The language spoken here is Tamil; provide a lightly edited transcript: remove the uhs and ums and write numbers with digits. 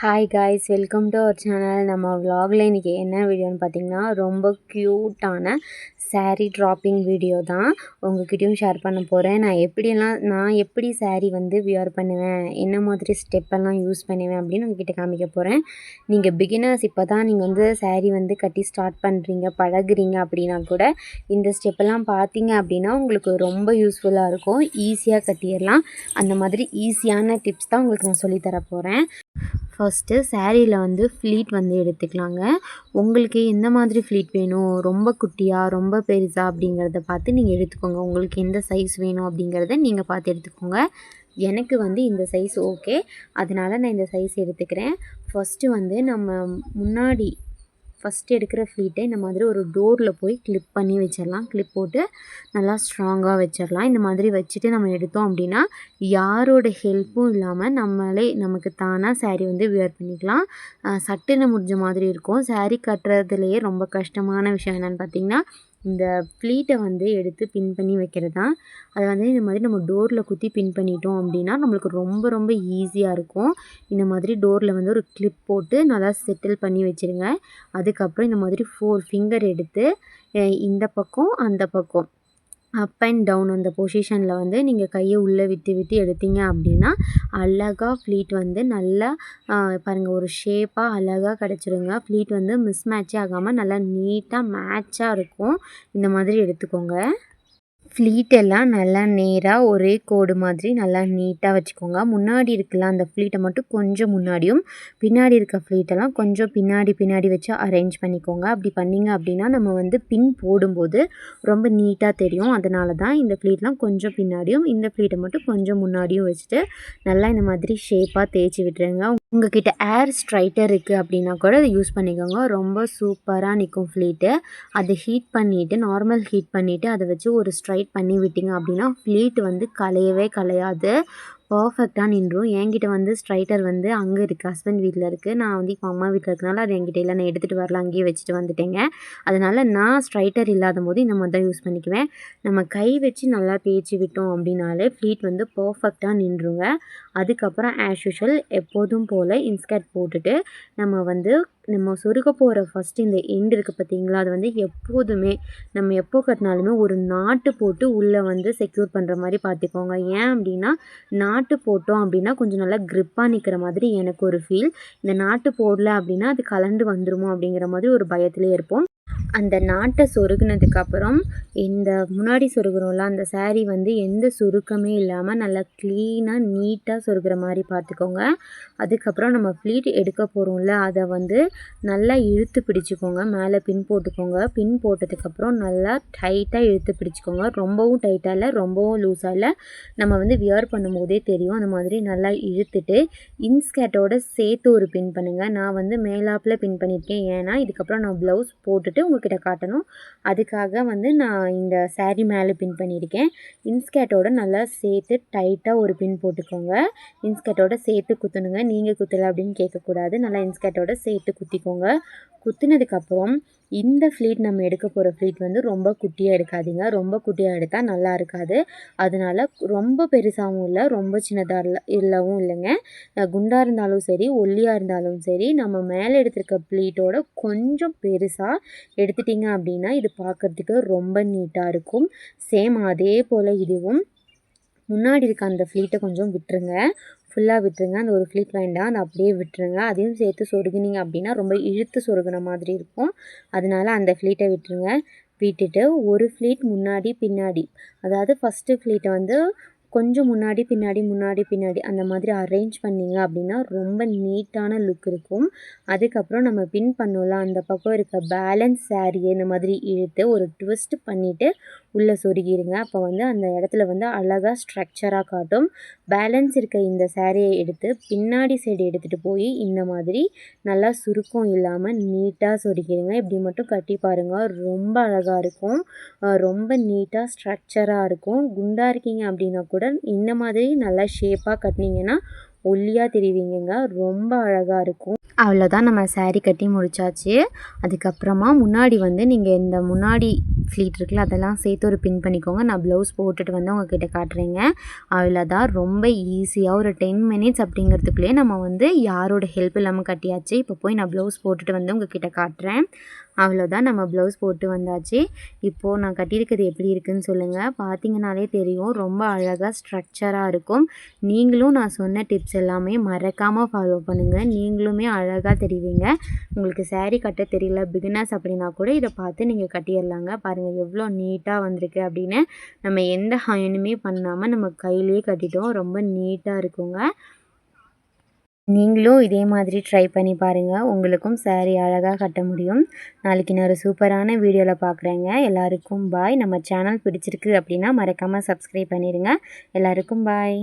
Hi guys, welcome to our channel. நம்ம vlogல இன்றைக்கி என்ன வீடியோன்னு பார்த்தீங்கன்னா, ரொம்ப க்யூட்டான saree ட்ராப்பிங் வீடியோ தான் உங்ககிட்டயும் ஷேர் பண்ண போகிறேன். நான் எப்படி saree வந்து வியர் பண்ணுவேன், என்ன மாதிரி ஸ்டெப்பெல்லாம் யூஸ் பண்ணுவேன் அப்படின்னு உங்ககிட்ட காமிக்க போகிறேன். நீங்கள் பிகினர்ஸ் இப்போ தான் நீங்கள் வந்து saree வந்து கட்டி ஸ்டார்ட் பண்ணுறீங்க, பழகுறீங்க அப்படின்னா கூட இந்த ஸ்டெப்பெல்லாம் பார்த்தீங்க அப்படின்னா உங்களுக்கு ரொம்ப யூஸ்ஃபுல்லாக இருக்கும். ஈஸியாக கட்டிடலாம். அந்த மாதிரி ஈஸியான டிப்ஸ் தான் உங்களுக்கு நான் சொல்லித்தர போகிறேன். ஃபஸ்ட்டு சாரியில் வந்து ஃப்ளீட் வந்து எடுத்துக்கலாங்க. உங்களுக்கு எந்த மாதிரி ஃப்ளீட் வேணும், ரொம்ப குட்டியா ரொம்ப பெருசா அப்படிங்கிறத பார்த்து நீங்கள் எடுத்துக்கோங்க. உங்களுக்கு எந்த சைஸ் வேணும் அப்படிங்கிறத நீங்கள் பார்த்து எடுத்துக்கோங்க. எனக்கு வந்து இந்த சைஸ் ஓகே, அதனால் நான் இந்த சைஸ் எடுத்துக்கிறேன். ஃபஸ்ட்டு வந்து நம்ம முன்னாடி ஃபஸ்ட்டு எடுக்கிற ஃப்ளீட்டை இந்த மாதிரி ஒரு டோரில் போய் கிளிப் பண்ணி வச்சிடலாம். கிளிப் போட்டு நல்லா ஸ்ட்ராங்காக வச்சிடலாம். இந்த மாதிரி வச்சுட்டு நம்ம எடுத்தோம் அப்படின்னா யாரோட ஹெல்ப்பும் இல்லாமல் நமக்கு தானாக saree வந்து வியர் பண்ணிக்கலாம். சட்டுன்னு முடிஞ்ச மாதிரி இருக்கும். saree கட்டுறதுலையே ரொம்ப கஷ்டமான விஷயம் என்னென்னு பார்த்திங்கன்னா, இந்த ஃப்ளீட்டை வந்து எடுத்து பின் பண்ணி வைக்கிறது தான். அதை வந்து இந்த மாதிரி நம்ம டோரில் குத்தி பின் பண்ணிட்டோம் அப்படின்னா நம்மளுக்கு ரொம்ப ரொம்ப ஈஸியாக இருக்கும். இந்த மாதிரி டோரில் வந்து ஒரு கிளிப் போட்டு நல்லா செட்டில் பண்ணி வச்சுருங்க. அதுக்கப்புறம் இந்த மாதிரி 4 ஃபிங்கர் எடுத்து இந்த பக்கம் அந்த பக்கம் அப் அண்ட் டவுன் அந்த பொசிஷனில் வந்து நீங்கள் கையை உள்ளே விட்டு விட்டு எடுத்தீங்க அப்படின்னா அழகாக ஃப்ளீட் வந்து நல்லா பாருங்கள், ஒரு ஷேப்பாக அழகாக கிடச்சிருங்க. ஃப்ளீட் வந்து மிஸ் மேட்சே ஆகாமல் நல்லா நீட்டாக மேட்சாக இருக்கும். இந்த மாதிரி எடுத்துக்கோங்க. ஃப்ளீட் எல்லாம் நல்லா நேராக ஒரே கோடு மாதிரி நல்லா நீட்டாக வச்சுக்கோங்க. முன்னாடி இருக்குல்ல அந்த ஃப்ளீட்டை மட்டும் கொஞ்சம் முன்னாடியும், பின்னாடி இருக்க ஃப்ளீட்டெல்லாம் கொஞ்சம் பின்னாடி வச்சு அரேஞ்ச் பண்ணிக்கோங்க. அப்படி பண்ணிங்க அப்படின்னா நம்ம வந்து பின் போடும்போது ரொம்ப நீட்டாக தெரியும். அதனால தான் இந்த ஃப்ளீட்லாம் கொஞ்சம் பின்னாடியும், இந்த ஃப்ளீட்டை மட்டும் கொஞ்சம் முன்னாடியும் வச்சுட்டு நல்லா இந்த மாதிரி ஷேப்பாக தேய்ச்சி விட்டுருங்க. உங்ககிட்ட ஏர் ஸ்ட்ரைட்டர் இருக்குது அப்படின்னா கூட அதை யூஸ் பண்ணிக்கோங்க. ரொம்ப சூப்பராக நிற்கும் ஃப்ளீட்டு. அதை ஹீட் பண்ணிவிட்டு நார்மல் ஹீட் பண்ணிவிட்டு அதை வச்சு ஒரு ஸ்ட்ரைட் பண்ணி விட்டிங்க அப்படின்னா ஃப்ளீட் வந்து கலையவே கலையாது, பர்ஃபெக்டாக நின்றும். என்கிட்ட வந்து ஸ்ட்ரைட்டர் வந்து அங்கே இருக்குது, ஹஸ்பண்ட் வீட்டில் இருக்குது. நான் வந்து இப்போ அம்மா வீட்டில் இருக்கனால அது என்கிட்ட இல்லை, நான் எடுத்துகிட்டு வரல, அங்கேயே வச்சுட்டு வந்துட்டேங்க. அதனால் நான் ஸ்ட்ரைட்டர் இல்லாத போது இந்த மாதிரி தான் யூஸ் பண்ணிக்குவேன். நம்ம கை வச்சு நல்லா தேய்ச்சி விட்டோம் அப்படின்னாலே ஃப்ளீட் வந்து பர்ஃபெக்டாக நின்றுங்க. அதுக்கப்புறம் ஆஸ் யூஷுவல் எப்போதும் போல் இன்ஸ்கர்ட் போட்டுட்டு நம்ம சொருக போகிற ஃபஸ்ட்டு இந்த எண்ட் இருக்குது பார்த்தீங்களா, அது வந்து எப்போதுமே நம்ம எப்போ கட்டினாலுமே ஒரு நாட்டு போட்டு உள்ளே வந்து செக்யூர் பண்ணுற மாதிரி பார்த்துக்கோங்க. ஏன் அப்படின்னா நாட்டு போட்டோம் அப்படின்னா கொஞ்சம் நல்லா க்ரிப்பாக நிற்கிற மாதிரி எனக்கு ஒரு ஃபீல். இந்த நாட்டு போடல அப்படின்னா அது கலண்டு வந்துருமோ அப்படிங்கிற மாதிரி ஒரு பயத்திலே இருப்போம். அந்த நாட்டை சொருகுனதுக்கப்புறம் இந்த முன்னாடி சொருகுறோம்ல அந்த saree வந்து எந்த சுருக்கமே இல்லாமல் நல்லா க்ளீனாக நீட்டாக சொருகிற மாதிரி பார்த்துக்கோங்க. அதுக்கப்புறம் நம்ம ஃப்ளீட் எடுக்க போகிறோம்ல அதை வந்து நல்லா இழுத்து பிடிச்சிக்கோங்க. மேலே பின் போட்டுக்கோங்க. பின் போட்டதுக்கப்புறம் நல்லா டைட்டாக இழுத்து பிடிச்சிக்கோங்க. ரொம்பவும் டைட்டாக இல்லை, ரொம்பவும் லூஸாக இல்லை. நம்ம வந்து வியர் பண்ணும்போதே தெரியும். அந்த மாதிரி நல்லா இழுத்துட்டு இன்ஸ்கர்ட்டோட சேர்த்து ஒரு பின் பண்ணுங்கள். நான் வந்து மேலாப்பில் பின் பண்ணியிருக்கேன். ஏன்னா இதுக்கப்புறம் நான் ப்ளவுஸ் போட்டுட்டு உங்ககிட்ட காட்டணும். அதுக்காக வந்து நான் இந்த saree மேலே பின் பண்ணியிருக்கேன். இன்ஸ்கர்ட்டோட நல்லா சேர்த்து டைட்டாக ஒரு பின் போட்டுக்கோங்க. இன்ஸ்கர்ட்டோட சேர்த்து குத்தணுங்க. நீங்கள் குத்தலை அப்படின்னு கேட்கக்கூடாது. நல்லா இன்ஸ்கர்ட்டோட சேர்த்து குத்திக்கோங்க. குத்துனதுக்கப்புறம் இந்த ஃப்ளீட் நம்ம எடுக்க போகிற ஃப்ளீட் வந்து ரொம்ப குட்டியாக எடுக்காதீங்க. ரொம்ப குட்டியாக எடுத்தால் நல்லா இருக்காது. அதனால் ரொம்ப பெருசாகவும் இல்லை, ரொம்ப சின்னதாக இல்லவும் இல்லைங்க. குண்டாக இருந்தாலும் சரி, ஒல்லியாக இருந்தாலும் சரி, நம்ம மேலே எடுத்திருக்க ஃப்ளீட்டோட கொஞ்சம் பெருசாக எடுத்துட்டிங்க அப்படின்னா இது பார்க்குறதுக்கு ரொம்ப நீட்டாக இருக்கும். சேம் அதே போல் இதுவும் முன்னாடி இருக்க அந்த ஃப்ளீட்டை கொஞ்சம் விட்டுருங்க, ஃபுல்லாக விட்டுருங்க. அந்த ஒரு ஃப்ளீட் வேண்டாம், அதை அப்படியே விட்டுருங்க. அதையும் சேர்த்து சொருகுனீங்க அப்படின்னா ரொம்ப இழுத்து சொருகுன மாதிரி இருக்கும். அதனால் அந்த ஃப்ளீட்டை விட்டுருங்க. விட்டுட்டு ஒரு ஃப்ளீட் முன்னாடி பின்னாடி, அதாவது ஃபஸ்ட்டு ஃப்ளீட்டை வந்து கொஞ்சம் முன்னாடி பின்னாடி அந்த மாதிரி அரேஞ்ச் பண்ணிங்க அப்படின்னா ரொம்ப நீட்டான லுக் இருக்கும். அதுக்கப்புறம் நம்ம பின் பண்ணோம்ல அந்த பக்கம் இருக்க பேலன்ஸ் சாரியை இந்த மாதிரி இழுத்து ஒரு ட்விஸ்ட் பண்ணிவிட்டு உள்ளே சொருகிடுங்க. அப்போ வந்து அந்த இடத்துல வந்து அழகாக ஸ்ட்ரக்சராக காட்டும். பேலன்ஸ் இருக்க இந்த சாரியை எடுத்து பின்னாடி சைடு எடுத்துகிட்டு போய் இந்த மாதிரி நல்லா சுருக்கம் இல்லாமல் நீட்டாக சொருகிடுங்க. இப்படி மட்டும் கட்டி பாருங்கள், ரொம்ப அழகாக இருக்கும். ரொம்ப நீட்டாக ஸ்ட்ரக்சராக இருக்கும். குண்டாக இருக்கீங்க அப்படின்னா கூட இந்த மாதிரி நல்லா ஷேப்பாக கட்டினீங்கன்னா ஒல்லியாக தெரிவிங்கங்க. ரொம்ப அழகாக இருக்கும். அவ்வளோதான், நம்ம சாரீ கட்டி முடிச்சாச்சு. அதுக்கப்புறமா முன்னாடி வந்து நீங்கள் இந்த முன்னாடி ஃப்ளீட் இருக்குல்ல அதெல்லாம் சேர்த்து ஒரு பின் பண்ணிக்கோங்க. நான் ப்ளவுஸ் போட்டுட்டு வந்து உங்ககிட்ட காட்டுறேங்க. அவ்வளோதான், ரொம்ப ஈஸியாக ஒரு 10 மினிட்ஸ் அப்படிங்கிறதுக்குள்ளேயே நம்ம வந்து யாரோட ஹெல்ப் இல்லாமல் கட்டியாச்சு. இப்போ போய் நான் ப்ளவுஸ் போட்டுட்டு வந்து உங்ககிட்ட காட்டுறேன். அவ்வளோதான், நம்ம ப்ளவுஸ் போட்டு வந்தாச்சு. இப்போது நான் கட்டியிருக்கிறது எப்படி இருக்குதுன்னு சொல்லுங்கள். பார்த்தீங்கனாலே தெரியும், ரொம்ப அழகாக ஸ்ட்ரக்சராக இருக்கும். நீங்களும் நான் சொன்ன டிப்ஸ் எல்லாமே மறக்காமல் ஃபாலோ பண்ணுங்கள். நீங்களுமே அழகாக தெரிவிங்க. உங்களுக்கு சாரீ கட்ட தெரியல பிகினர்ஸ் அப்படின்னா கூட இதை பார்த்து நீங்கள் கட்டிடலாங்க. பாருங்கள் எவ்வளோ நீட்டாக வந்திருக்கு அப்படின்னு. நம்ம எந்த அயனுமே பண்ணாமல் நம்ம கையிலேயே கட்டிட்டோம். ரொம்ப நீட்டாக இருக்குங்க. நீங்களும் இதே மாதிரி ட்ரை பண்ணி பாருங்கள். உங்களுக்கும் சாரீ அழகாக கட்ட முடியும். நாளைக்கு நான் ஒரு சூப்பரான வீடியோவில் பார்க்குறேங்க. எல்லாருக்கும் பாய். நம்ம சேனல் பிடிச்சிருக்கு அப்படின்னா மறக்காமல் சப்ஸ்கிரைப் பண்ணிடுங்க. எல்லாருக்கும் பாய்.